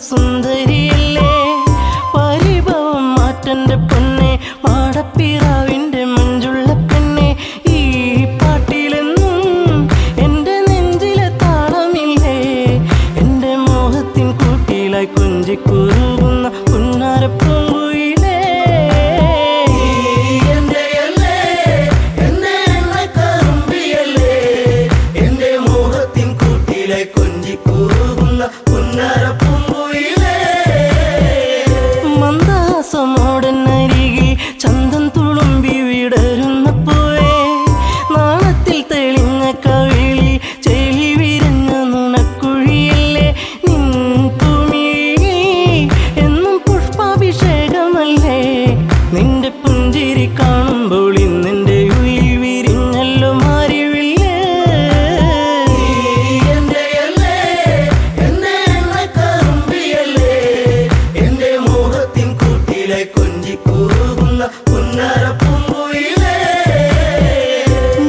സുന്ദരിയല്ലേ പരിഭവം മാറ്റന്റെ പൊന്നെ മാടപ്പിറാവിന്റെ മഞ്ചുള്ള പെണ്ണെ ഈ പാട്ടിലെന്നും എന്റെ നെഞ്ചിലെ താളമില്ലേ എന്റെ മോഹത്തിൻ കൂട്ടിലായി കൊഞ്ചിക്കുറുകുന്ന പുന്നാരപ്പൂങ്കുയിലേ മന്ദാസമോടനരികിൽ ചന്തം തുളുമ്പി വിടരുന്ന പൂവേ നാണത്തിൽ തെളിഞ്ഞ കവിളിൽ ചെളി വിരിഞ്ഞ നുണക്കുഴിയല്ലേ നിൻ തുമിഴിയിൽ എന്നും പുഷ്പാഭിഷേകമല്ലേ നിന്റെ പുഞ്ചിരി കാണുമ്പോൾ ഇന്നെന്റെ ഉയിൽ വിരിഞ്ഞല്ലോ മാറിവില്ലേ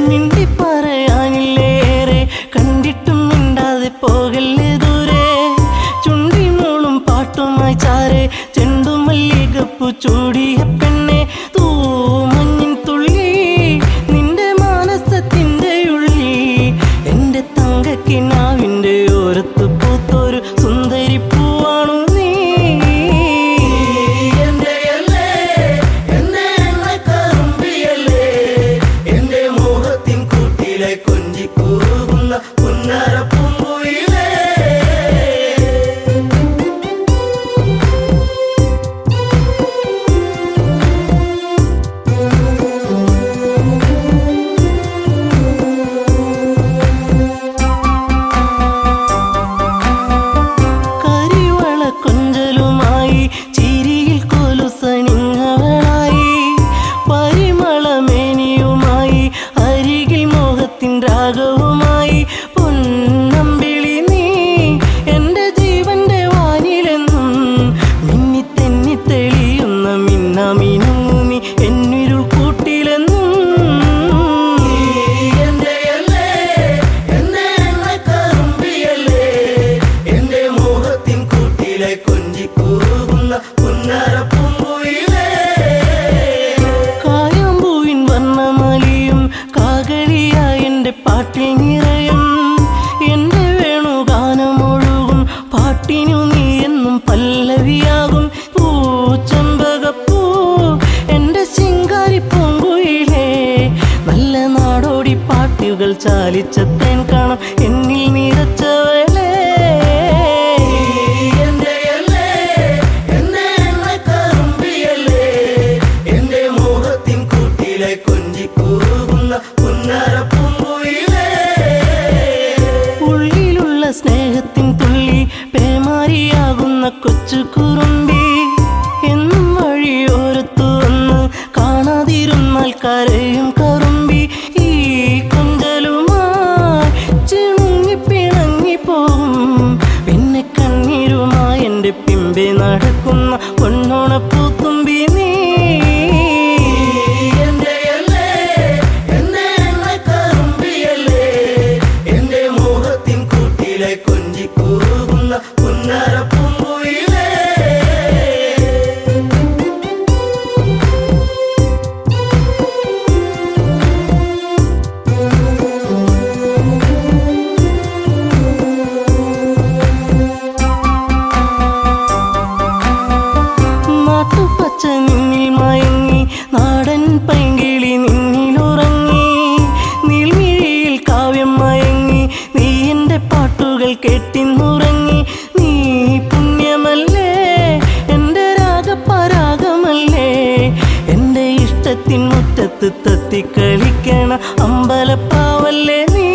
മിണ്ടി പറയാനില്ലേറെ കണ്ടിട്ടും മിണ്ടാതെ പോകല്ലേ ദൂരെ ചുണ്ടി മൂളും പാട്ടുമായി ചാരെ ചെണ്ടുമല്ലികപ്പൂ ചൂടിയ പെണ്ണെ തൂമഞ്ഞിൻ തുള്ളി നിന്റെ മാനസത്തിന്റെ ഉള്ളി എന്റെ തങ്കക്കിനാവിന്റെ ഓരത്ത് പൂത്തൊരു സുന്ദരി പൂവാണു നീ കരിവള കൊഞ്ചലുമായി ചിരിയിൽ കൊലുസണിഞ്ഞവളായി പരിമളമേനിയുമായി അരികിൽ മോഹത്തിൻ രാഗവുമായി പൊന്നമ്പിളി നീ എന്റെ ജീവന്റെ വാനിലെന്നും മിന്നി തെന്നി തെളിയുന്ന മിന്നാമിനുങ്ങി എന്നിരുൾ കൂട്ടിലെന്നും കായാമ്പൂവിൻ വർണ്ണമലിയും കാകളിയായി എന്റെ പാട്ടിൽ നിറയും എന്റെ വേണുഗാനമൊഴുകും പാട്ടിനു നീ എന്നും പല്ലവിയാകും പൂച്ചമ്പകപ്പൂ എന്റെ ശിങ്കാരി പൂങ്കുയിലേ നല്ല നാടോടി പാട്ടുകൾ ചാലിച്ച തേൻ കാണാം എന്നിൽ നിറച്ചവളേ ഉള്ളിലുള്ള സ്നേഹത്തിൻ തുള്ളി പേമാരിയാകുന്ന കൊച്ചു കുറുമ്പി എന്നും വഴിയോരത്തു വന്ന് കാണാതിരുന്നാൽ കരയും കറുമ്പി ഈ കൊഞ്ചലുമായി ചിണുങ്ങി പിണങ്ങിപ്പോകും പിന്നെ കണ്ണീരുമായി എന്റെ പിമ്പെ നടക്കുന്ന പൊന്നോണപ്പൂത്തുമ്പി നീ നാട്ടുപച്ച നിന്നിൽ മയങ്ങി നാടൻ പൈങ്കിളി നിന്നിലുറങ്ങി നീൽമിഴിയിൽ കാവ്യം മയങ്ങി നീ എന്റെ പാട്ടുകൾ കെട്ടിന്നുറങ്ങി നീ പുണ്യമല്ലേ എന്റെ രാഗപരാഗമല്ലേ എന്റെ ഇഷ്ടത്തിൻ മുറ്റത്ത് തത്തിക്കളിക്കണ അമ്പലപ്പാവല്ലേ നീ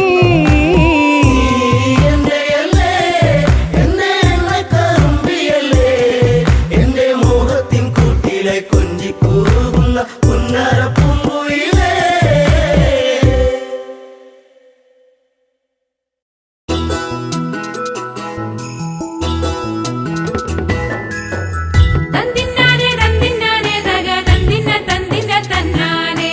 തന്നിന്നാനെ തന്നിന്നാനെ തക തന്നിന്ന തന്നിന്ന തന്നാനെ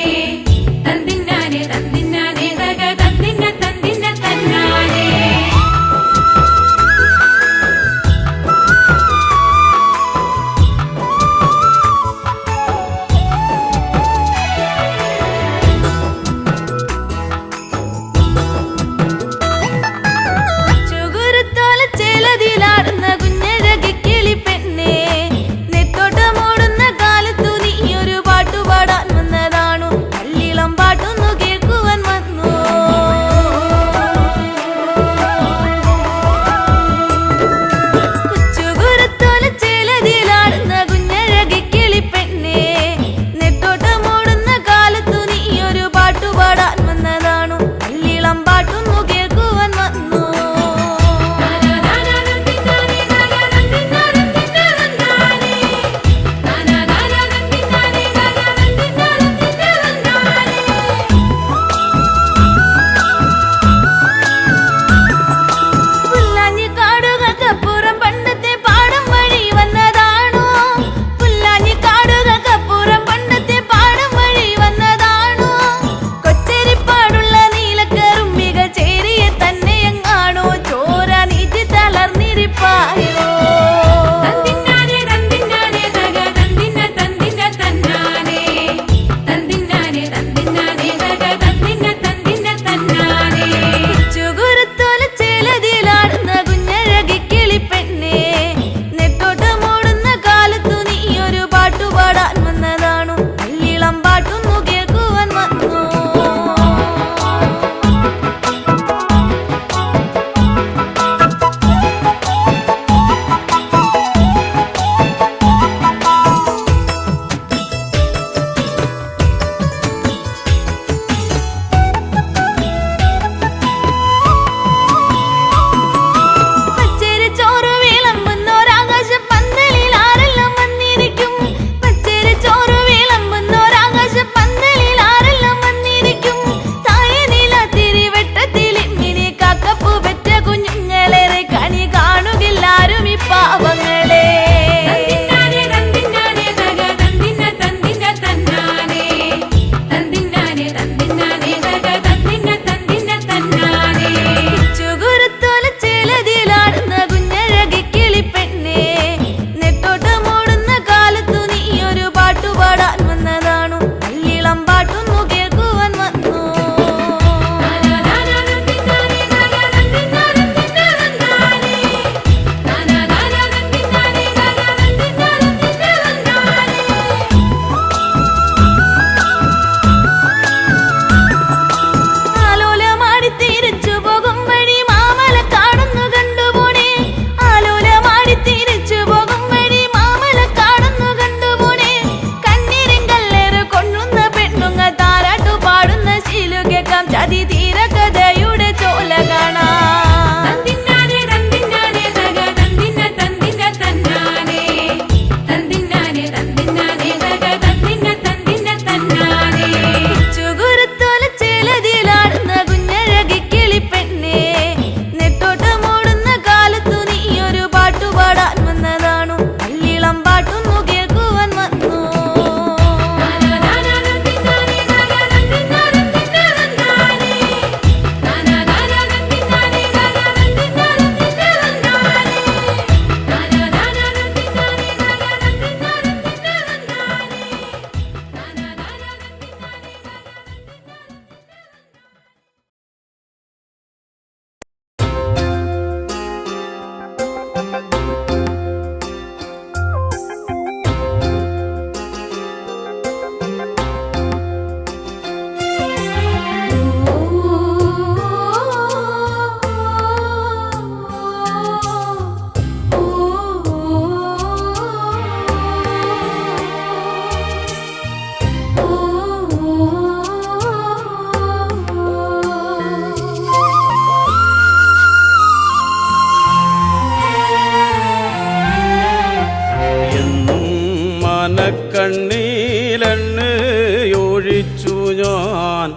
മാനക്കണ്ണീലെണ്ണയൊഴിച്ചു ഞാൻ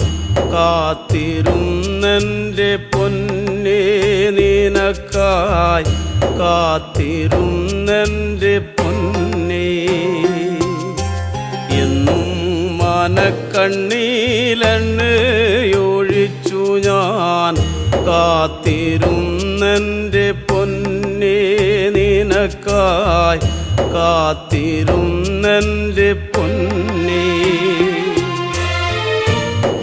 കാത്തിരുന്നെൻ്റെ പൊന്നേ നിനക്കായി കാത്തിരുന്നെൻ്റെ പൊന്നേ എന്നും മാനക്കണ്ണീലെണ്ണയൊഴിച്ചു ഞാൻ കാത്തിരുന്നെൻ്റെ പൊന്നേ നിനക്കായി കാത്തിരുന്നെൻ്റെ പൊന്നേ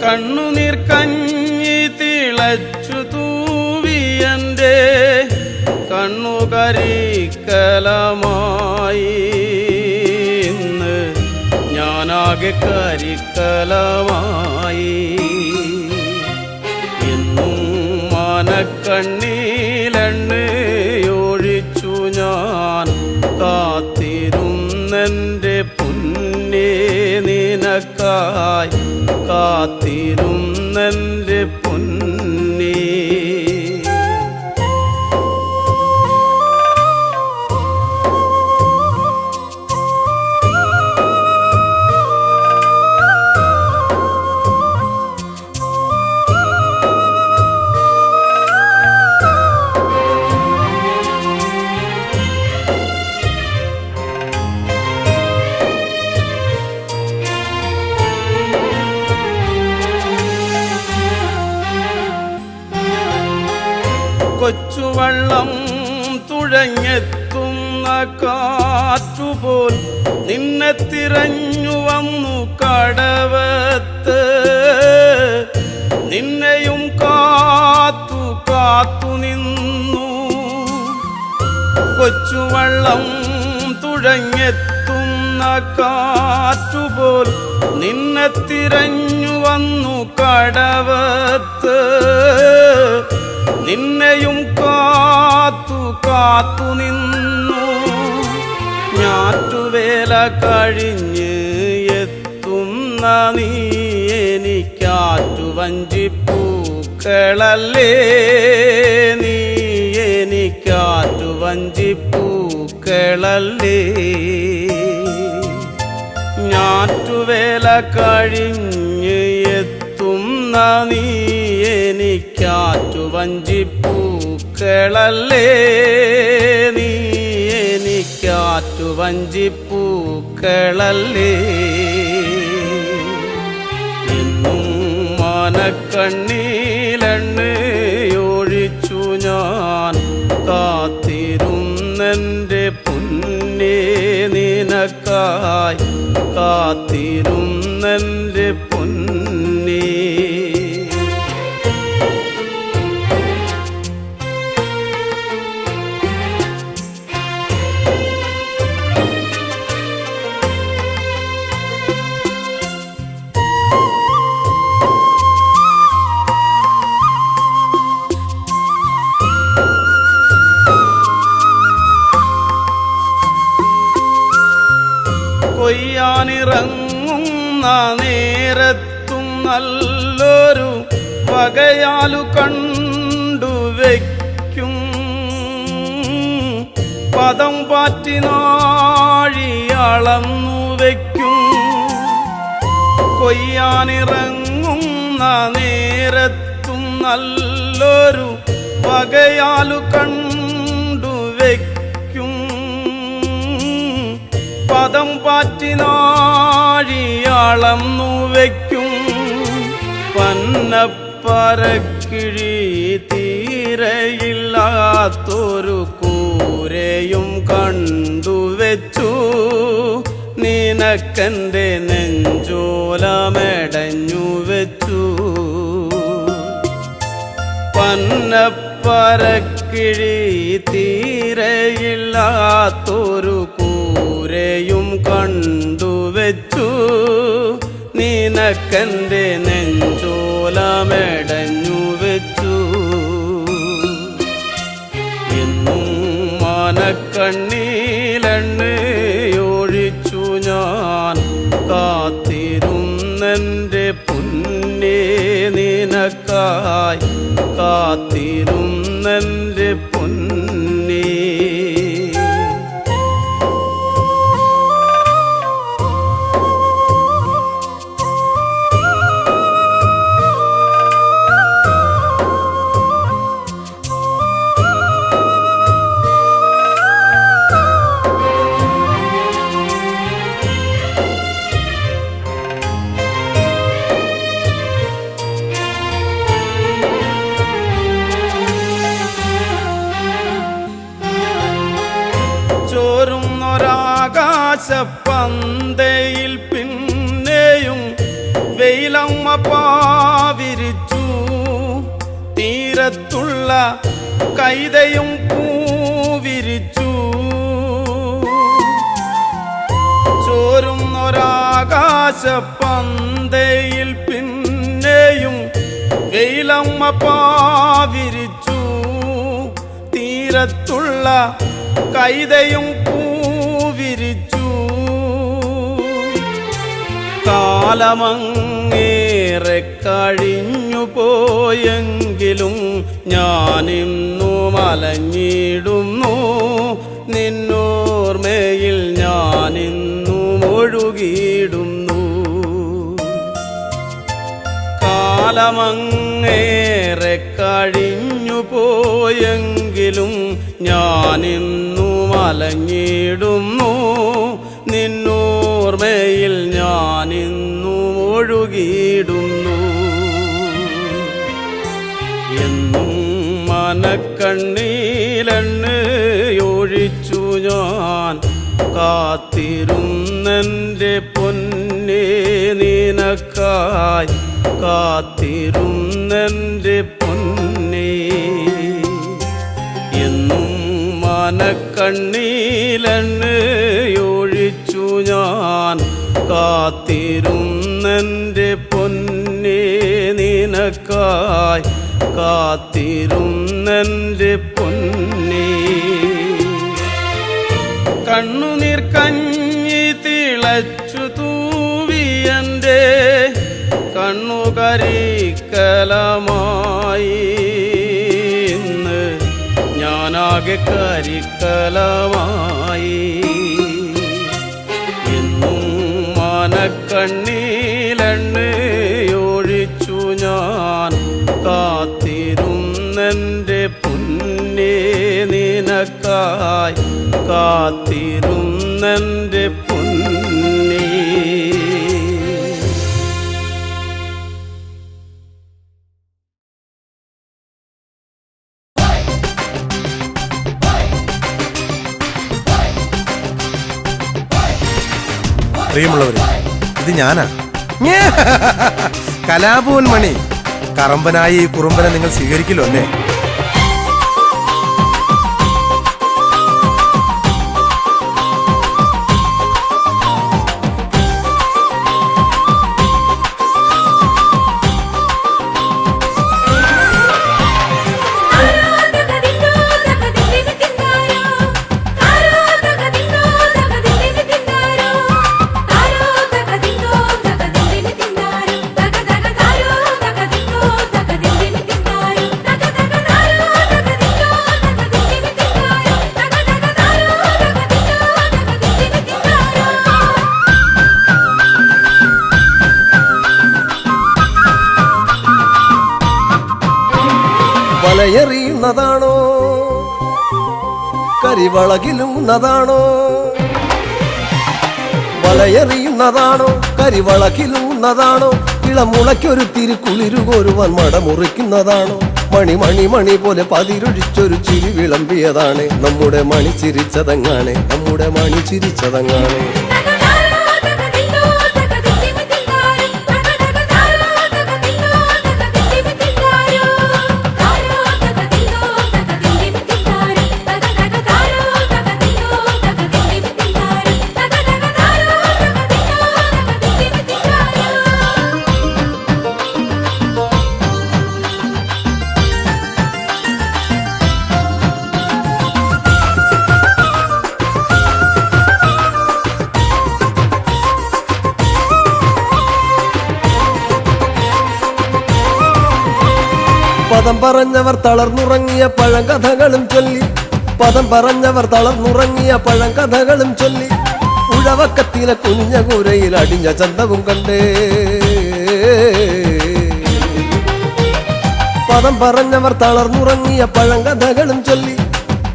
കണ്ണുനീർ കഞ്ഞി തിളച്ചു തൂവിയൻ്റെ കണ്ണുകരിക്കലമായി ഇന്ന് ഞാനാകെ കരിക്കലമായി എന്നും മാനക്കണ്ണീലെണ്ണയൊഴിച്ചു ഞാൻ കാത്തിരുന്നെൻ്റെ പൊന്നേ നിനക്കായി കാത്തിരുന്നെൻ്റെ പൊന്നേ കൊച്ചുവള്ളം തുഴഞ്ഞെത്തുന്ന കാറ്റുപോൽ നിന്നെ തിരഞ്ഞു വന്നു കടവത്ത് നിന്നെയും കാത്തു കാത്തു നിന്നു കൊച്ചുവള്ളം തുഴഞ്ഞെത്തുന്ന കാറ്റുപോൽ നിന്നെ തിരഞ്ഞു വന്നു കടവത്ത് നിന്നെയും കാത്തു കാത്തു നിന്നു ഞാറ്റുവേല കഴിഞ്ഞ് എത്തുന്ന നീ എനിക്കാറ്റുവഞ്ചിപ്പൂക്കളല്ലേ നീ എനിക്കാറ്റുവഞ്ചിപ്പൂക്കളല്ലേ ഞാറ്റുവേല കഴിഞ്ഞ് എത്തുന്ന നീ എനിക്കാറ്റുവഞ്ചിപ്പൂക്കളല്ലേ നീ എനിക്കാറ്റുവഞ്ചിപ്പൂക്കളല്ലേ എന്നും മാനക്കണ്ണീലെണ്ണയൊഴിച്ചു ഞാൻ കാത്തിരുന്നെൻ്റെ പൊന്നേ നിനക്കായി കാത്തിരുന്നെൻ്റെ പൊന്നേ കൊയ്യാനിറങ്ങുന്ന നേരത്തും നല്ലൊരു വകയാലു കണ്ടുവയ്ക്കും പദം പാറ്റി നാഴി അളന്നു വയ്ക്കും കൊയ്യാനിറങ്ങുന്ന നേരത്തും നല്ലൊരു വകയാലു കണ്ടുവയ്ക്കും പദം പാറ്റി നാഴി അളന്നു വയ്ക്കും പന്നപ്പരക്കിഴി തീരയില്ലാത്തൊരു കൂരയും കണ്ടുവെച്ചു നിനക്കെൻ്റെ നെഞ്ചോലമെടഞ്ഞു വെച്ചു പന്നപ്പരക്കിഴി തീരയില്ലാത്തൊരു കൂരയും കണ്ടുവെച്ചു നിനക്കെൻ്റെ നെഞ്ചോലമെടഞ്ഞു വെച്ചു എന്നും മാനക്കണ്ണീലെണ്ണയൊഴിച്ചു ഞാൻ കാത്തിരുന്നെൻ്റെ പൊന്നേ നിനക്കായി കാത്തിരുന്നെൻ്റെ പൊന്നേ ആകാശപ്പന്തയിൽ പിന്നെയും വെയിലമ്മ പാവിരിച്ചു തീരത്തുള്ള കൈതയും പൂവിരിച്ചു ചോരുന്നൊരാകാശപ്പന്തയിൽ പിന്നെയും വെയിലമ്മ പാവിരിച്ചു തീരത്തുള്ള കൈതയും പൂവിരിച്ചു കാലമങ്ങേറെ കഴിഞ്ഞു പോയെങ്കിലും ഞാനിന്നു മലഞ്ഞിടുന്നു നിന്നോർമ്മയിൽ ഞാനിന്നു ഒഴുകിയിടുന്നു കാലമങ്ങേറെ കഴിഞ്ഞു പോയെങ്കിലും ഞാനിന്നു മലഞ്ഞിടുന്നു നിന്നോർമ്മയിൽ ഞാനിന്നു ഒഴുകിയിടുന്നു എന്നും മനക്കണ്ണീലെണ്ണയൊഴിച്ചു ഞാൻ കാത്തിരുന്നെൻ്റെ പൊന്നേ നിനക്കായി കാത്തിരുന്നെൻ്റെ പൊന്നേ എന്നും മനക്കണ്ണീലെണ്ണയൊഴിച്ചു ഞാൻ കാത്തിരുന്നെൻ്റെ പൊന്നേ നിനക്കായി കാത്തിരുന്നെൻ്റെ പൊന്നേ കണ്ണുനീർ കഞ്ഞി തിളച്ചു തൂവിയൻ്റെ കണ്ണുകരിക്കലമായി ഇന്ന് ഞാനാകെ കരിക്കലമായി എന്നും മനക്കണ്ണീലെണ്ണയൊഴിച്ചു ഞാൻ കാത്തിരുന്നെൻ്റെ പൊന്നേ നിനക്കായി കാത്തിരുന്നെൻ്റെ പൊന്നേ പ്രിയമുള്ളവരെ, ഇത് ഞാനാ കലാഭവൻ മണി. കറമ്പനായി ഈ കുറുമ്പനെ നിങ്ങൾ സ്വീകരിക്കില്ലോ അല്ലേ? വലയെറിയുന്നതാണോ കരിവളകിലുന്നതാണോ? വലയെറിയുന്നതാണോ കരിവളകിലുന്നതാണോ? ഇളമുളയ്ക്കൊരു തിരുക്കുളിരുകോരുവാൻ മടമുറിക്കുന്നതാണോ? മണി മണി മണി പോലെ പതിരൊഴിച്ചൊരു ചിരി വിളമ്പിയതാണ് നമ്മുടെ മണി ചിരിച്ചതങ്ങാണ്, നമ്മുടെ മണി ചിരിച്ചതങ്ങാണ്. പദം പറഞ്ഞവർ തളർന്നുറങ്ങിയ പഴങ്കഥകളും ചൊല്ലി, പദം പറഞ്ഞവർ തളർന്നുറങ്ങിയ പഴങ്കഥകളും ചൊല്ലി, ഉഴവക്കത്തിലെ കുനിഞ്ഞ കൂരയിൽ അടിഞ്ഞ ചന്തവും കണ്ടേ. പദം പറഞ്ഞവർ തളർന്നുറങ്ങിയ പഴങ്കഥകളും ചൊല്ലി,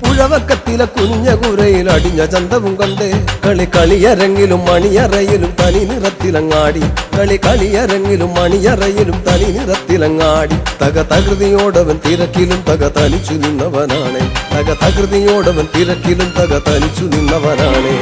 ഉഴവക്കത്തിലെ കുനിഞ്ഞ കൂരയിൽ അടിഞ്ഞ ചന്തവും കണ്ടേ. കളി കളിയരങ്ങിലും മണിയറയിലും തനി നിറത്തിലങ്ങാടി, കളി കളിയരങ്ങിലും മണിയറയിലും തനി നിറത്തിലങ്ങാടി. തക തകൃതിയോടവൻ തിരക്കിലും തക തനിച്ചു നിന്നവനാണ്, തക തകൃതിയോടവൻ തിരക്കിലും തക തനിച്ചു നിന്നവനാണ്.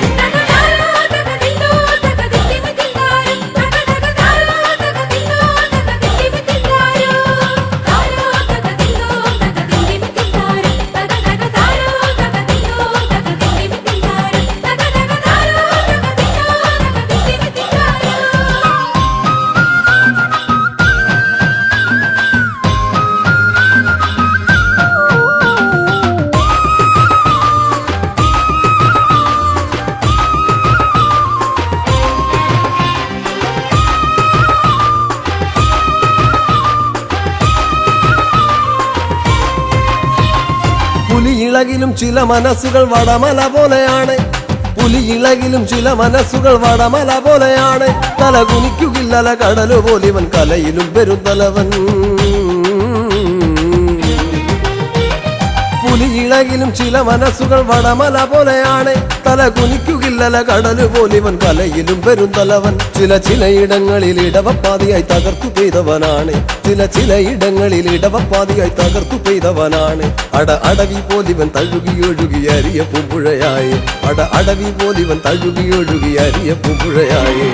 പുലിയിളകിലും ചില മനസ്സുകൾ വടമല പോലെയാണ്. പുലിയിളകിലും ചില മനസ്സുകൾ വടമല പോലെയാണ്. തല കുനിക്കുകില്ലല കടലു പോലിവൻ കലയിലും പെരുന്തലവൻ. പുലിയിളകിലും ചില മനസ്സുകൾ വടമല പോലെയാണ്. തല കുനിക്കുകില്ലല കടലു പോലിവൻ കലയിലും പെരുന്തലവൻ. ചിലയിടങ്ങളിൽ ഇടവപ്പാതിയായി തകർത്തു പെയ്തവനാണ്. ചിലയിടങ്ങളിൽ ഇടവപ്പാതിയായി തകർത്തു പെയ്തവനാണ്. അടവി പോലിവൻ തഴുകിയൊഴുകി അരിയ പൂമ്പുഴയായി. അടവി പോലിവൻ തഴുകിയൊഴുകി അരിയ പൂമ്പുഴയായി.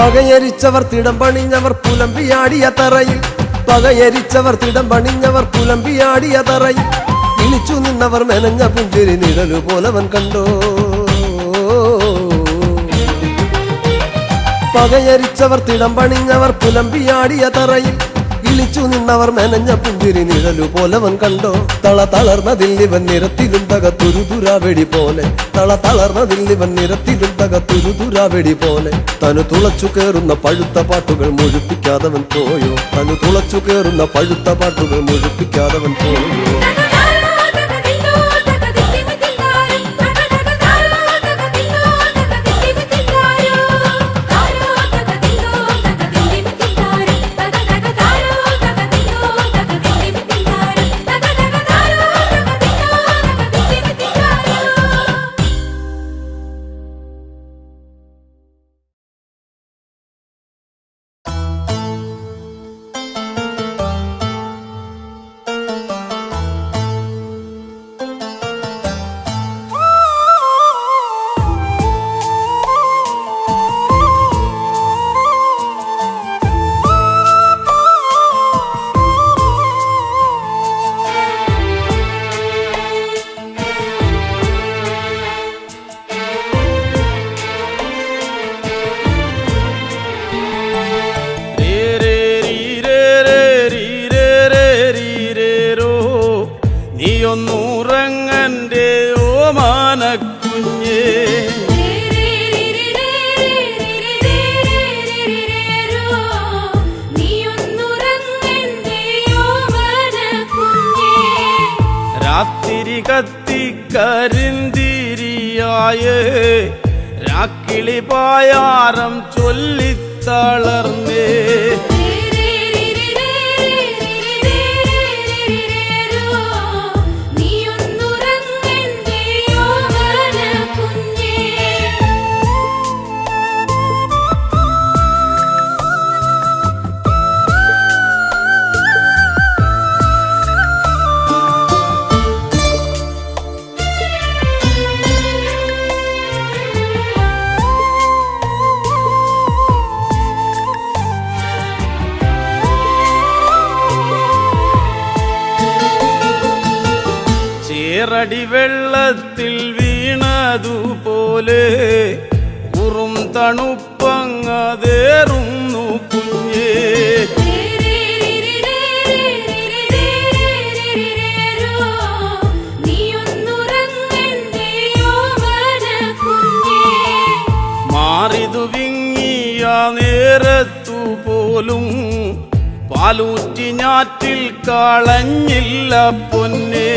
പകയരിച്ചവർ തിടം പണിഞ്ഞവർ പുലമ്പിയാടിയ തറയിൽ. പകയരിച്ചവർ തിടം പണിഞ്ഞവർ പുലമ്പിയാടിയ തറയിൽ. ഇളിച്ചു നിന്നവർ മെനഞ്ഞ പുഞ്ചിരി നിഴലു പോലവൻ കണ്ടോ. പകയരിച്ചവർ തിടം പണിഞ്ഞവർ പുലമ്പിയാടിയ തറയിൽ. ഇളിച്ചു നിന്നവർ മെനഞ്ഞ പുഞ്ചിരി നിഴലു പോലവൻ കണ്ടോ. തളർന്നതില്ലിവൻ നിരത്തിലും തകത്തുരുതുരാവെടി പോലെ. തളർന്നതില്ലിവൻ നിരത്തിലും തകത്തുരുതുരാവെടി പോലെ. തനു തുളച്ചു കേറുന്ന പഴുത്ത പാട്ടുകൾ മുഴുപ്പിക്കാതവൻ പോയോ. തനു തുളച്ചു കേറുന്ന പഴുത്ത പാട്ടുകൾ മുഴുപ്പിക്കാതവൻ പോയോ. നീയൊന്നുറങ്ങന്റെ ഓമാനക്കുഞ്ഞേ. രാത്തിരി കത്തിക്കരിന്തിരിയായേ രാക്കിളി പായാരം ചൊല്ലിത്തളർന്നേ. ചേറടി വെള്ളത്തിൽ വീണതുപോലെ ഉറും തണുപ്പങ്ങതേറുന്നു കുഞ്ഞേ. മാറിതു വിങ്ങിയ നേരത്തു പോലും പാലൂറ്റി ഞാറ്റിൽ കളഞ്ഞില്ല പൊന്നേ.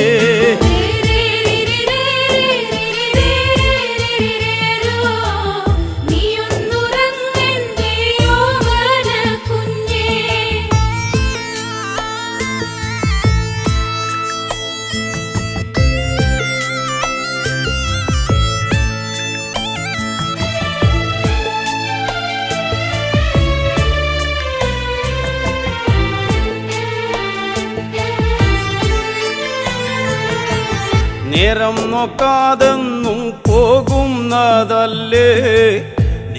നേരം നോക്കാതെന്നും പോകുന്നതല്ലേ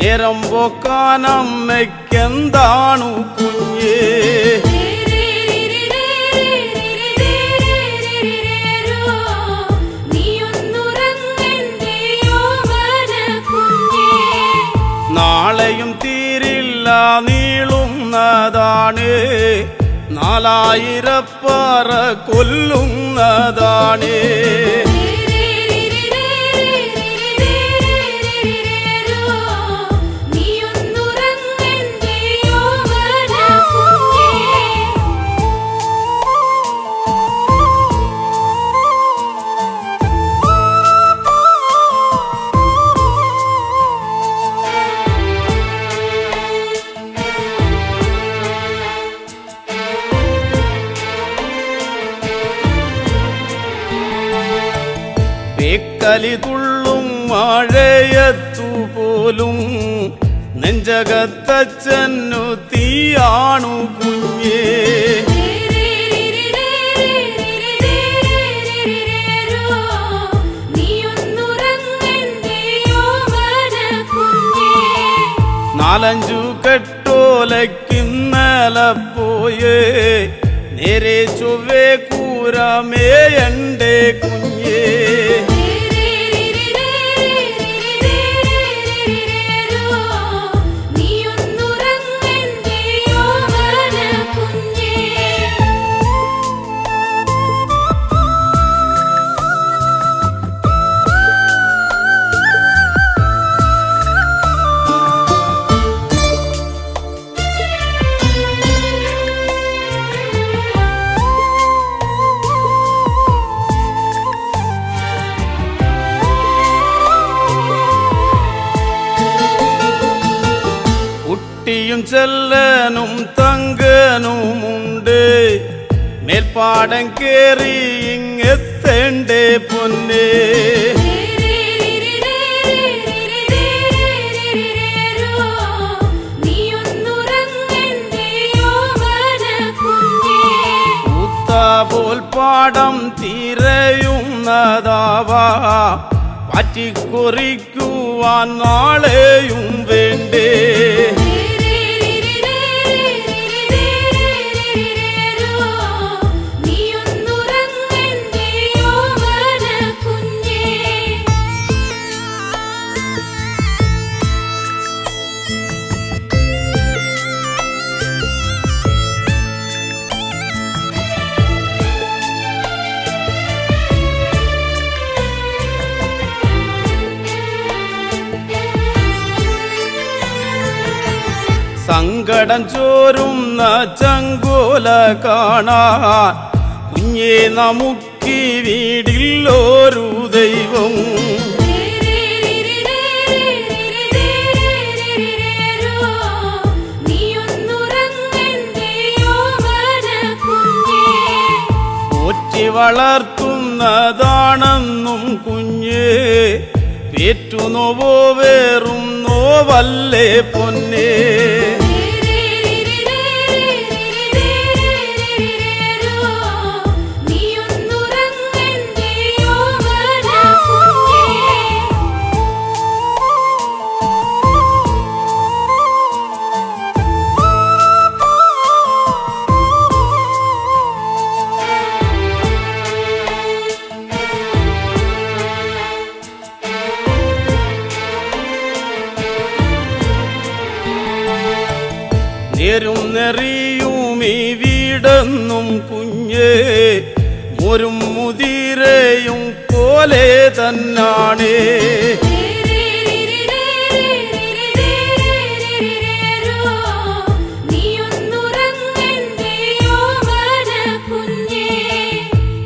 നേരം പോക്കാനമ്മയ്ക്കെന്താണു കുഞ്ഞേ നാളെയും തീരില്ല നീളുന്നതാണ് 4000 പറ കൊല്ലുന്നതാണ് കലി തുള്ളും മഴയത്തുപോലും നെഞ്ചകത്തച്ഛനു തീയാണു കുഞ്ഞേ നാലഞ്ചു കെട്ടോലക്കിന്നലെ പോയേ നേരെ ചൊവ്വേ കൂരമേയണ്ടേ കുഞ്ഞേ കുട്ടിയും ചെല്ലനും തങ്കനുമുണ്ട് മേൽപ്പാടം കേറി ഇങ്ങെത്തേണ്ടേ പൊന്നേ ൂത്താപോൽ പാടം തീരയുന്നതാവാ പറ്റിക്കുറിക്കുവാൻ നാളെയും വേണ്ടേ സങ്കടം ചോരുന്ന ചങ്കോല കാണാൻ കുഞ്ഞേ നമുക്കീ വീടില്ലൊരു ദൈവം പോറ്റി വളർത്തുന്നതാണെന്നും കുഞ്ഞേ പേറ്റുനോവോ വേറും നോവല്ലേ പൊന്നേ നേരും നെറിയും ഈ വീടെന്നും കുഞ്ഞേ മോരും മുതിരയും പോലെ തന്നാണേ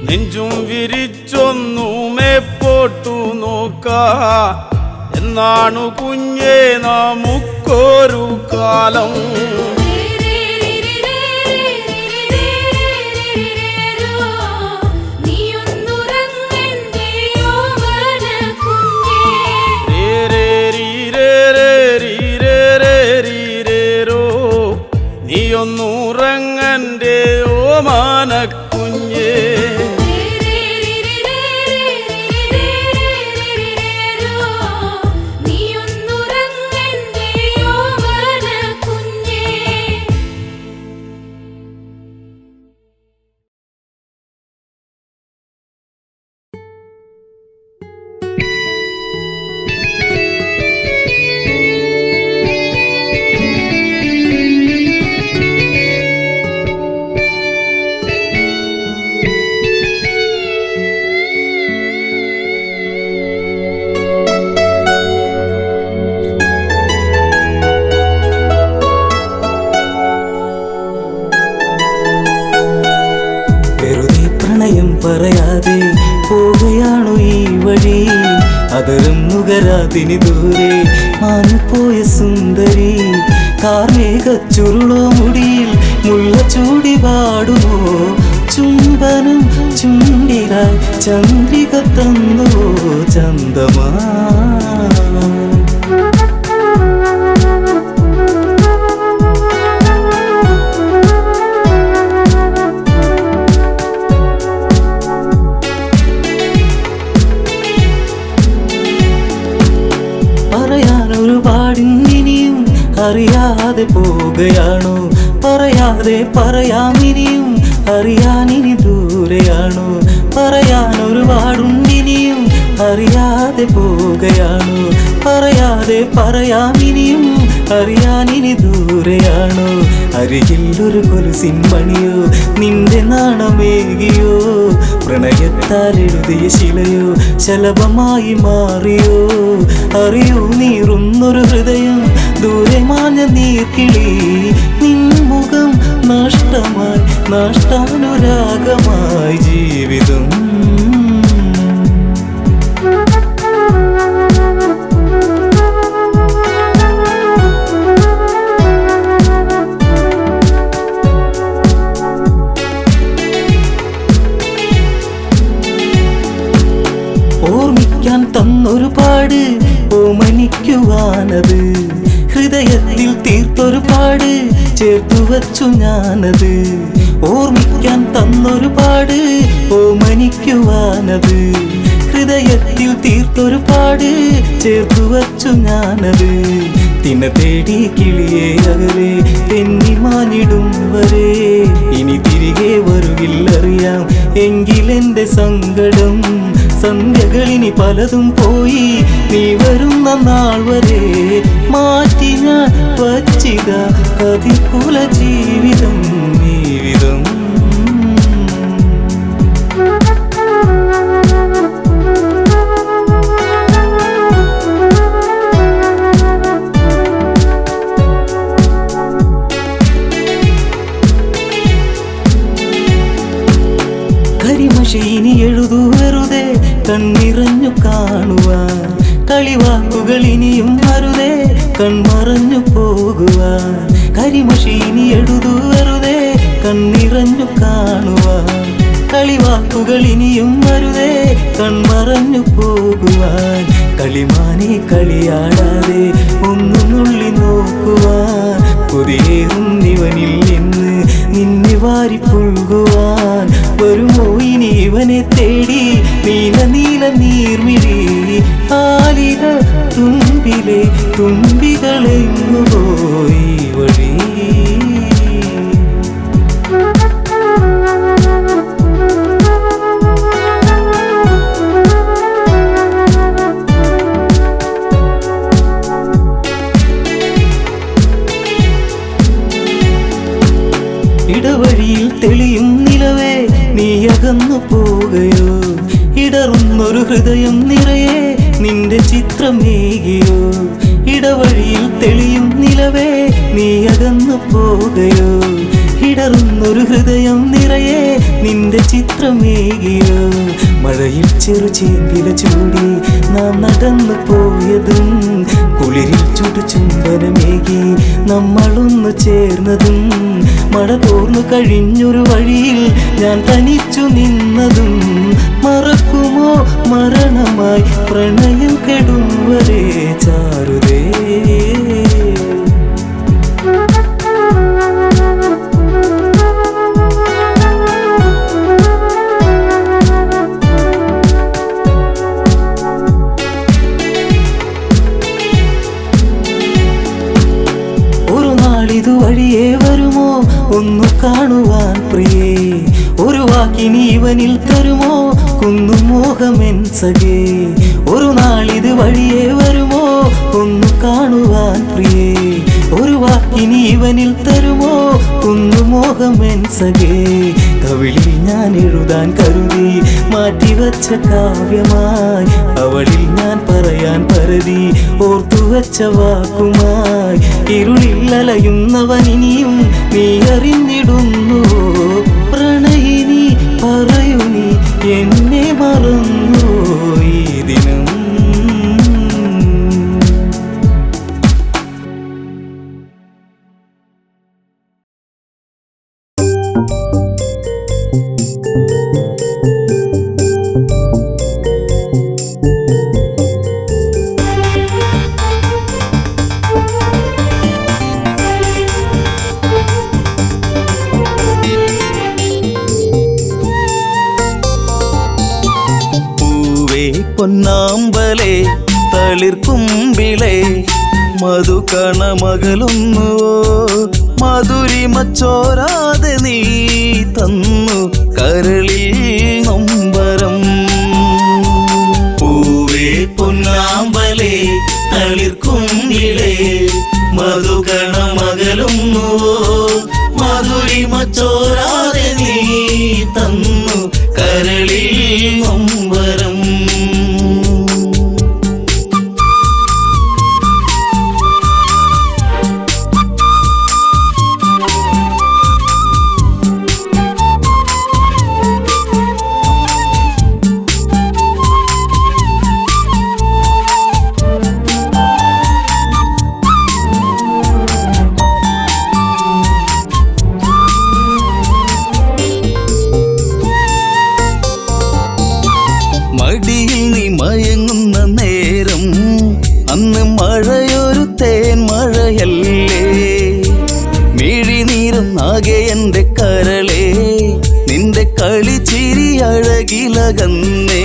നെഞ്ചും വിരിച്ചൊന്നുമേ പോട്ടു നോക്കാ എന്നാണു കുഞ്ഞേ നമുക്കൊരു കാലം നീയൊന്നുറങ്ങന്റെ ഓമാനക്കുഞ്ഞേ പ്രണയം പറയാതെ പോവുകയാണു ഈ വഴി അതരം നുകരാതിനി ദൂരെ മാഞ്ഞുപോയ സുന്ദരി കാർമേഘ ചുരുളോ മുടിയിൽ മുല്ല ചൂടി പാടുമോ ചുംബനം ചുണ്ടിലായി ചന്ദ്രിക തന്നുവോ ചന്ദമാ പറയാനൊരുപാടിനിയും അറിയാതെ പോവുകയാണോ പറയാതെ പറയാമിനിയും അറിയാനിനി ദൂരെയാണോ പറയാനൊരുപാടുണ്ടിനിയും അറിയാതെ പോവുകയാണോ പറയാതെ പറയാമിനിയും അറിയാനിനി ദൂരെയാണോ അരികിൽ ഒരു കൊലുസിൻ മണിയോ നിന്റെ നാണമേകിയോ പ്രണയത്താൽ എഴുതിയ ശിലയോ ശലഭമായി മാറിയോ അറിയൂ നീറുന്നൊരു ഹൃദയം ദൂരെ മാഞ്ഞ നീർക്കിളി നിൻ മുഖം നഷ്ടമായി നഷ്ടാനുരാഗമായി ജീവിതം ഓർമ്മിക്കാൻ തന്നൊരു പാട് ഓമനിക്കുവാനത് ഹൃദയത്തിൽ തീർത്തൊരു പാട് ചേർത്തു വച്ചു ഞാനത് ഓർമ്മിക്കാൻ തന്നൊരു പാട് ഓമനിക്കുവാനത് ഹൃദയത്തിൽ തീർത്തൊരു പാട് ചേർത്തു വച്ചു ഞാനത് തിന തേടി കിളിയെ അകലെ തെന്നി മാനിടും വരെ ഇനി തിരികെ വരുകില്ലറിയാം എങ്കിലെന്റെ സങ്കടം സന്ധ്യകളിനി പലതും പോയി നീ വരുന്ന നാൾ വരെ മാറ്റി ഞാൻ വച്ചിത കതികുല ജീവിതം ജീവിതം കരിമഷീനി എഴുതു വെറുതെ കണ്ണിറഞ്ഞു കാണുവാൻ കളിവാക്കുകൾ ഇനിയും അരുതേ കൺമറഞ്ഞു പോകുവാൻ കരിമഷീനി എഴുതു വെറുതെ കണ്ണിറഞ്ഞു കാണുവാൻ കളിവാക്കുകൾ ഇനിയും അരുതേ കൺമറഞ്ഞു പോകുവാൻ കളിമാനെ കളിയാടാതെ ഒന്നു നുള്ളി നോക്കുവാൻ കൊതിയേറും ഇവനിൽ നിന്ന് നിന്നെ വാരി പുൽകുവാൻ വരുമോ ഇനി ഇവനെ തേടി നീല നീല നീർമിഴി ആലില തുമ്പിലെ തുമ്പികളെങ്ങു പോയി വഴി ഇടവഴിയിൽ തെളിയും നിലവേ നീ അകന്നു പോകയോ ഇടറുന്നൊരു ഹൃദയം നിറയെ നിന്റെ ചിത്രമേകിയോ ഇടവഴിയിൽ തെളിയും നിലവേ നീ അകന്നു പോകയോ ഇടറുന്നൊരു ഹൃദയം നിറയെ നിന്റെ ചിത്രമേകിയോ മഴയിൽ ചെറു ചേമ്പില ചൂടി നാം നടന്നു പോയതും കുളിരിൽ ചുടു ചുംബനമേകി നമ്മളൊന്നു ചേർന്നതും മഴ തോർന്നു കഴിഞ്ഞൊരു വഴിയിൽ ഞാൻ തനിച്ചു നിന്നതും മറക്കുമോ മരണമായി പ്രണയം കെടും വരെ ചാരുതേ ഇതുവഴിയേ വരുമോ ഒന്നു കാണുവാൻ പ്രിയേ ഒരു വാക്കിനി ഇവനിൽ തരുമോ കുന്നുമോഹമെൻ സഖേ ഒരു നാളിത് വഴിയേ വരുമോ ഒന്നു കാണുവാൻ പ്രിയേ ഒരു വാക്കിനി ഇവനിൽ തരുമോ കുന്നുമോഹമെൻ സഖേ കവിളിൽ ഞാൻ എഴുതാൻ കരുതി മാറ്റിവച്ച കാവ്യമായി അവളിൽ ഞാൻ പറയാൻ പരതി ഓർത്തുവച്ച വാക്കുമായി ഇരുളിൽ അലയുന്നവനിനിയും നീ അറിഞ്ഞിടുന്നു പ്രണയിനി പറയൂ പൊന്നാമ്പലേ തളിർക്കുമ്പിളേ മധുകണമകലുന്നുവോ മധുരിമ ചോരാതെ നീ തന്നു കരളിൽ നൊമ്പരം പൂവേ പൊന്നാമ്പലേ തളിർക്കുമ്പിളേ മധുകണമകലുന്നുവോ മധുരിമ ചോരാതെ നീ തന്നു കരളിൽ നൊമ്പരം മടിയിൽ നീ മയങ്ങുന്ന നേരം അന്ന് മഴയൊരു തേൻ മഴയല്ലേ മിഴിനീരുന്നാകെ എൻ്റെ കരളേ നിന്റെ കളിച്ചിരി അഴകിലകന്നേ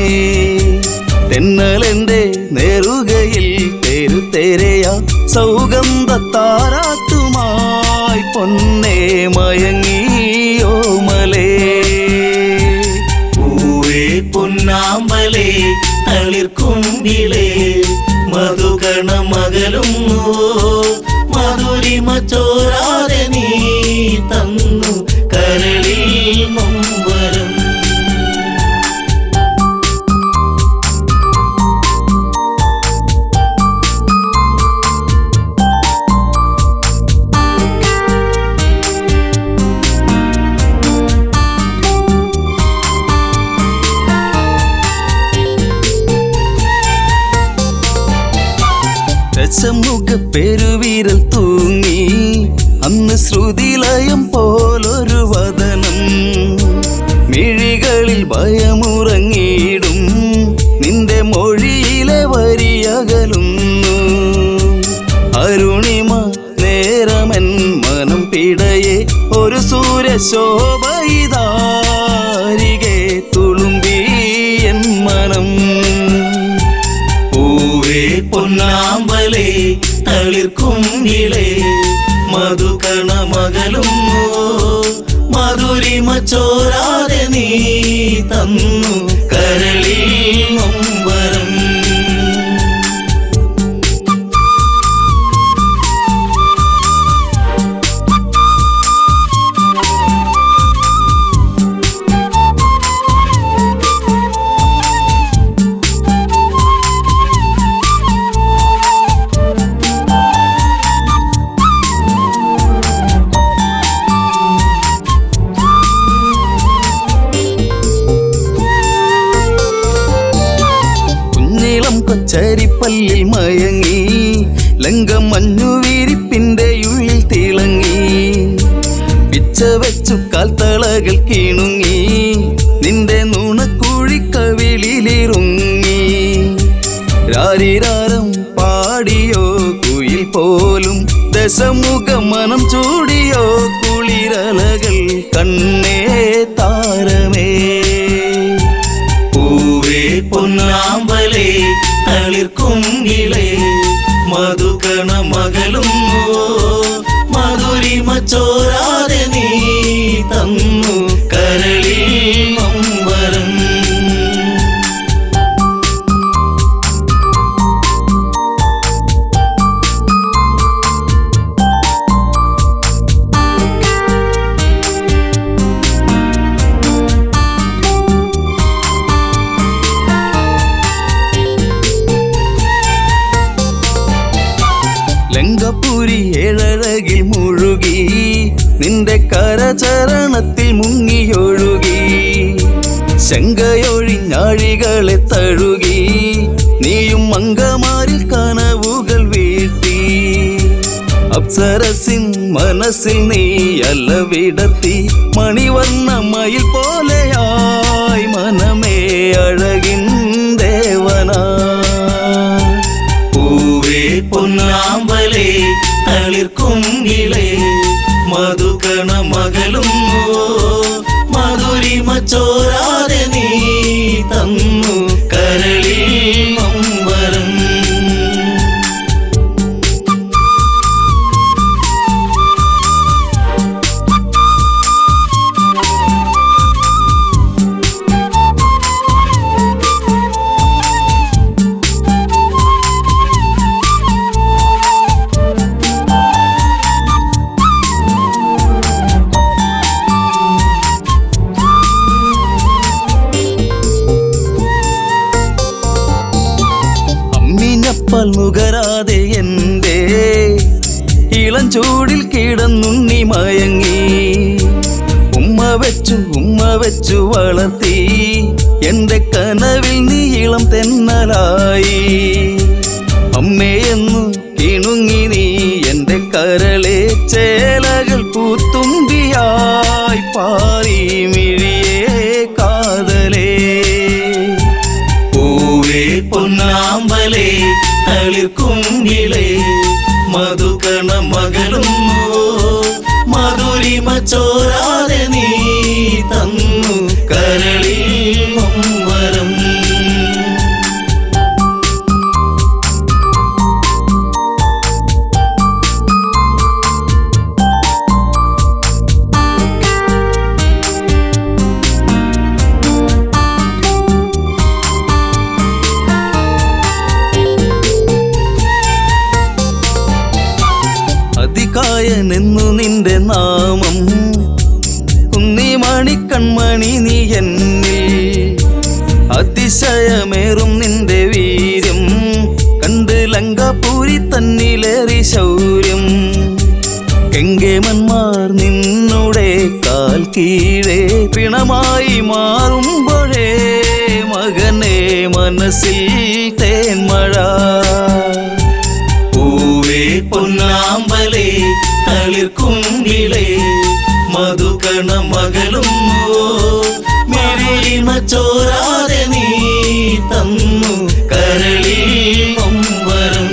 തെന്നലെൻ്റെ നേറുകയിൽ തെരുതെരയാ സൗഗന്ധ താരാട്ടുമായി പൊന്നേ മയങ്ങിയോ മലേ പൊന്നാമ്പലേ തളിർക്കുമ്പിളേ മധുകണമകലുന്നുവോ മധുരിമ ചോരാതെ നീ തന്നു കരളിൽ നൊമ്പരം രസമുഖ പെരുവിരൽ തൂങ്ങി അന്ന് ശ്രുതിലയം പോലൊരു വദനം മിഴികളിൽ ഭയമുറങ്ങിയിടും നിന്റെ മൊഴിയിലെ വരിയകലുന്നു അരുണിമ നേരമൻ മനം പിടയെ ഒരു സൂര്യശോഭയിതാരികെ തുളുമ്പി എൻ മനം പൊന്നാമ്പലേ തളിർക്കുമ്പിളേ മധുകണമകലുന്നുവോ മധുരിമ ചോരാതെ നീ തന്നു കരളിൽ നൊമ്പരം കൊച്ചരിപ്പല്ലിൽ മയങ്ങി ലങ്കമഞ്ഞു വിരിപ്പിന്റെ ഉള്ളിൽ തിളങ്ങി പിച്ച വെച്ചു കാൽത്തളകൾ കിണുങ്ങി നിന്റെ നുണക്കുഴിക്കവിളിലിറുങ്ങി രാരിരാരം പാടിയോ കുയിൽ പോലും ദശമുഖ മനം ചൂടിയോ കുളിരലകൾ കണ്ണേ താരമേ പൊന്നാമ്പലേ തളിർക്കുമ്പിളേ മധുകണമകലുന്നുവോ മധുരിമ ചോരാതെ നീ തന്നു കരളിൽ നൊമ്പരം ലങ്കപുരി ഏഴഴകിൽ മുഴുകി നിന്റെ കരചരണത്തിൽ മുങ്ങിയൊഴുകി ശങ്കയൊഴിഞ്ഞാഴികളെ തഴുകി നീയും മങ്കമാരിൽ കനവുകൾ വീഴ്ത്തി അപ്സരസിൻ മനസ്സിൽ നീ അലവിടത്തി മണിവർണ്ണ മയിൽ പോലെയായി മനമേ അഴകിൻ ദേവനാ പൊന്നാമ്പലേ തളിർക്കുമ്പിളേ മധുകണമകലുന്നുവോ മധുരിമ ചോരാതെ നീ തന്നു കരളിൽ മുലപ്പാൽ നുകരാതെ എൻ്റെ ഇളം ചൂടിൽ കിടന്നുണ്ണി മയങ്ങി. ഉമ്മ വെച്ചു വളർത്തി എൻ്റെ കനവിൽ നീ ഇളം തെന്നലായി. അമ്മയെന്നു കിണുങ്ങി നീ എൻ്റെ കരളെ ചേലകൾ പൂത്തുമ്പിയായി പാറി മിഴിയേ കാതലേ. പൂവേ പൊന്നാമ്പലേ തളിർക്കുങ്കിളേ മധുകണ മകളുന്നു മധുരിമ ചോരാതെ നീ തന്നു കരളിൽ വരം. അതികായനെന്നു നിന്റെ നാമം കുന്നിമണി കൺമണി നീ എന്നിൽ. അതിശയമേറും നിന്റെ വീര്യം കണ്ട് ലങ്കാപൂരി തന്നിലേറി ശൗര്യം. കെങ്കേമന്മാർ നിന്നുടെ കാൽ കീഴേ പിണമായി മാറുമ്പോഴേ മകനെ മനസ്സിൽ തേന്മഴ. പൂവേ പൊന്നാമ്പലേ തളിർക്കുങ്കിളേ മധുകണ മകളും മധുരിമ ചോരാതെ നീ തന്നു കരളിൽ വരം.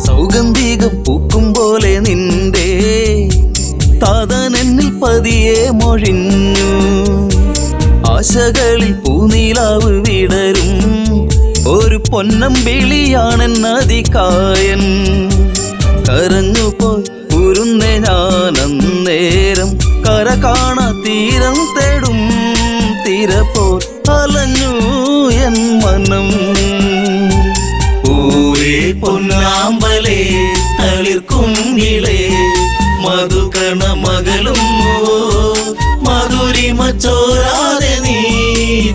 സൗഗന്ധികം പൂക്കും പോലെ നിന്റെ താതനെന്നിൽ പതിയെ മൊഴിഞ്ഞു. ആശകളിൽ പൂനീലാവ് വിടരും ഒരു പൊന്നമ്പിളിയാണെന്നതികായൻ. കരഞ്ഞുപോയി ഉരുന്നേ ഞാനന്നേരം കര കാണാ തീരം തേടും തിരപ്പോൾ അലഞ്ഞു എൻ മനം. പൂവേ പൊന്നാമ്പലേ തളിർക്കുങ്കിളേ മധുകണ മകളും മധുരിമ ചോരാതെ നീ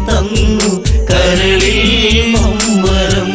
തന്നു കരളിൽ വരം.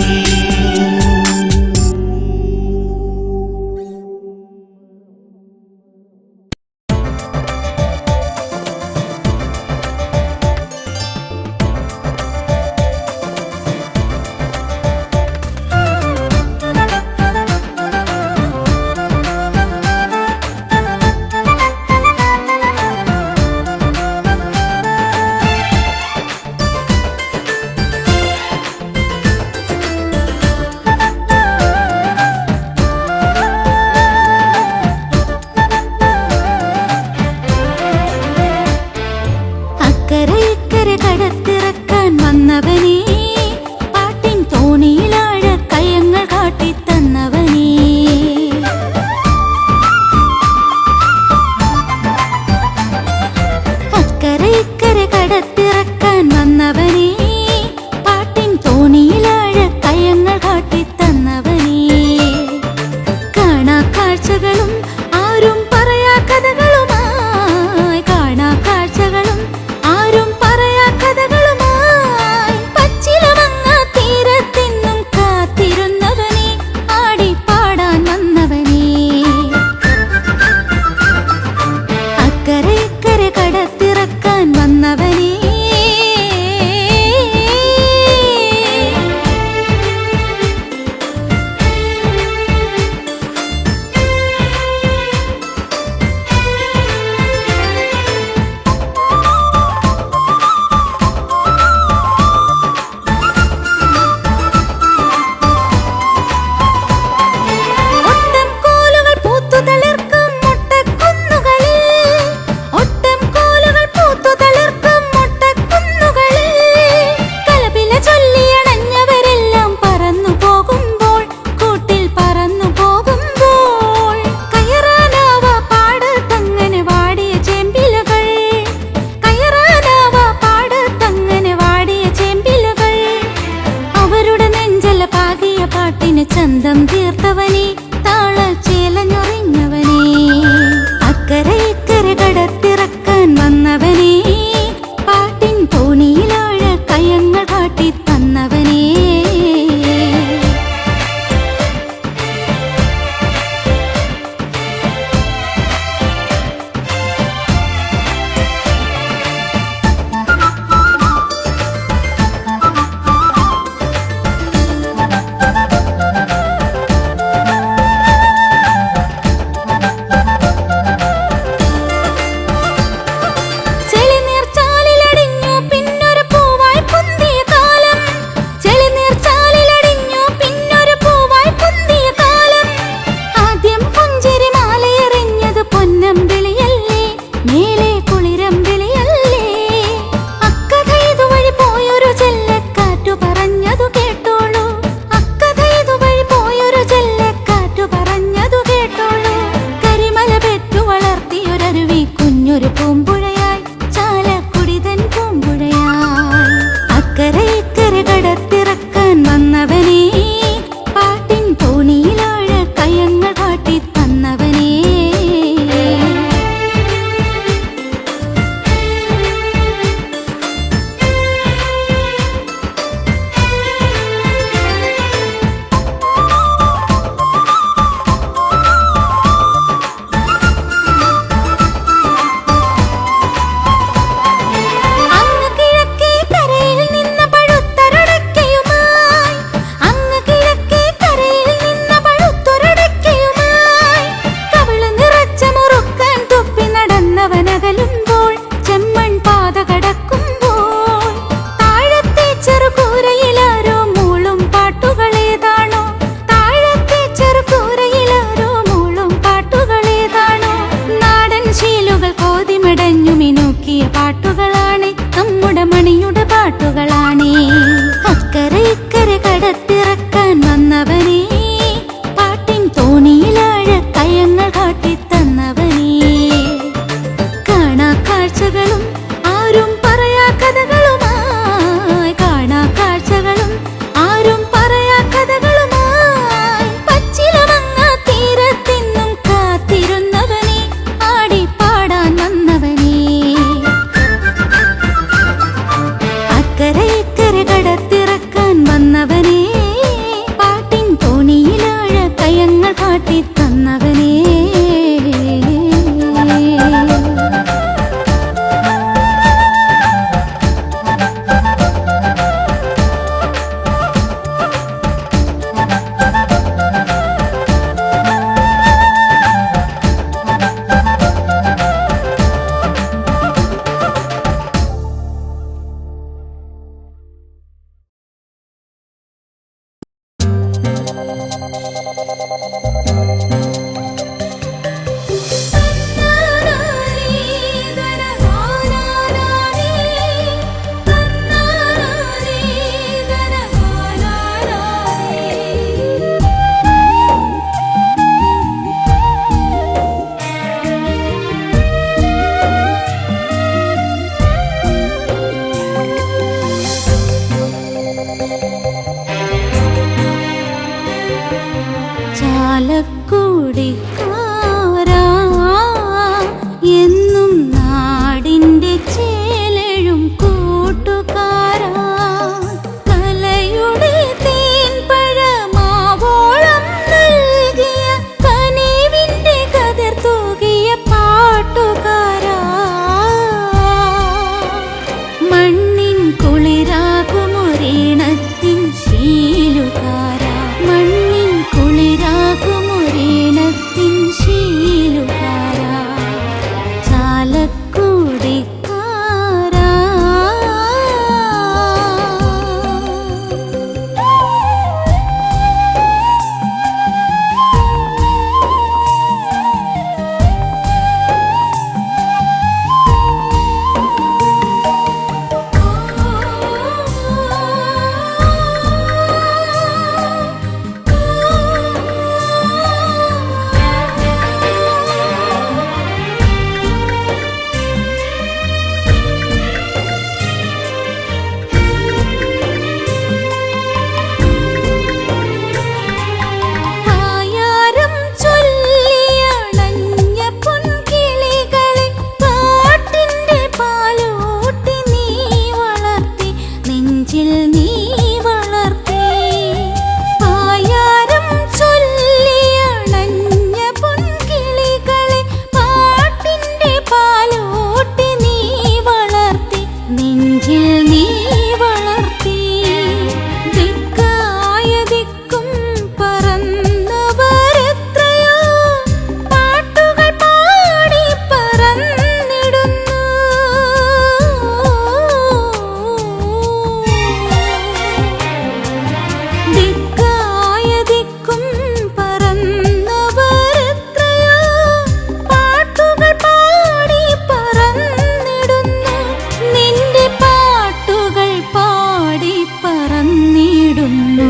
പറന്നിടുന്നു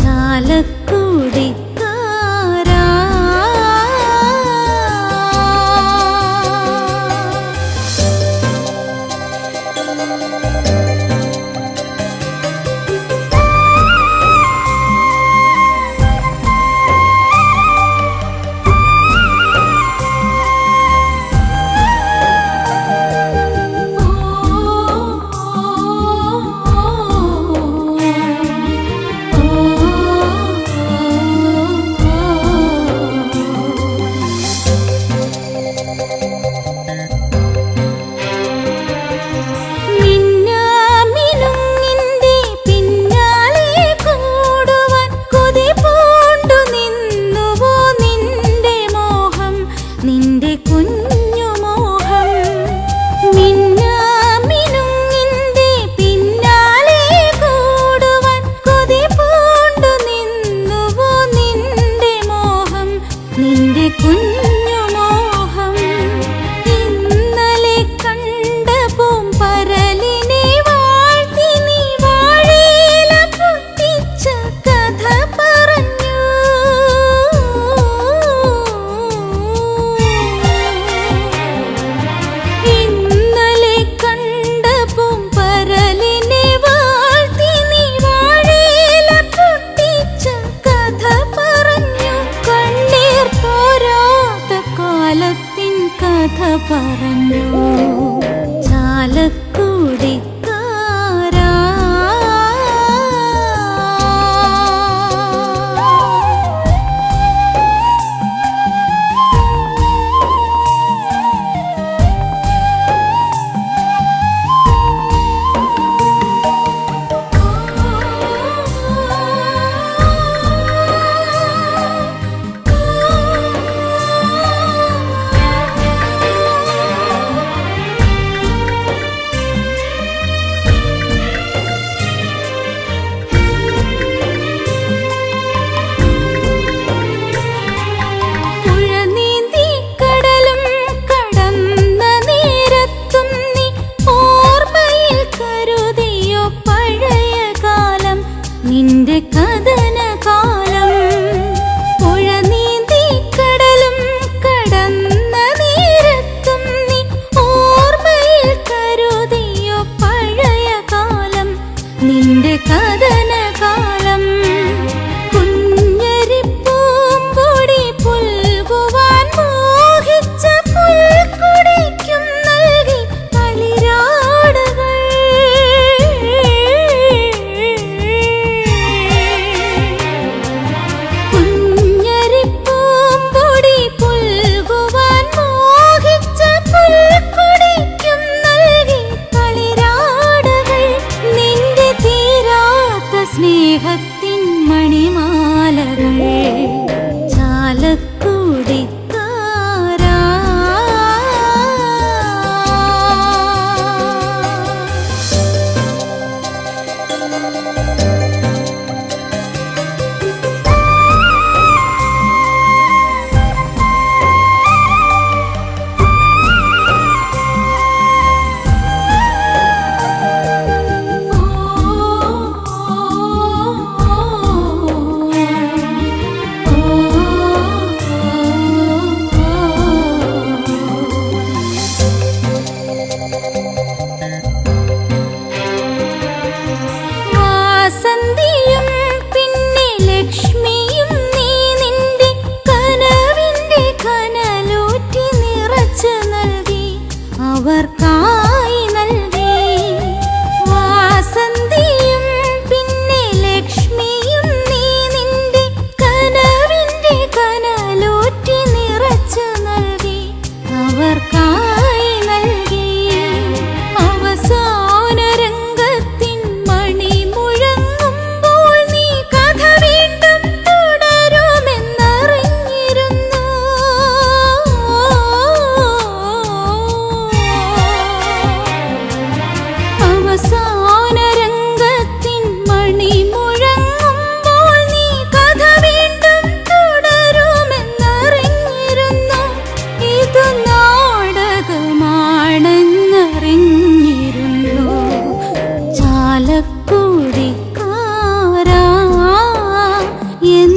ചാലക്കുടി പറഞ്ഞു ചാലക്കുടി നിന്റെ കഥനകാലം പുഴ നീന്തി കടലും കടന്ന നേരത്തും നീ ഓർമ്മയിൽ കരുതിയോ പഴയ കാലം നിന്റെ കഥനകാലം കുഞ്ഞരിപ്പൂമ്പൊടി പുൽകുവാൻ മോഹിച്ച പുൽക്കുടിക്കും നൽകി കളിരാടുകൾ സ്നേഹത്തിൻ മണിമാലകൾ ചാലക്കുടി എൻ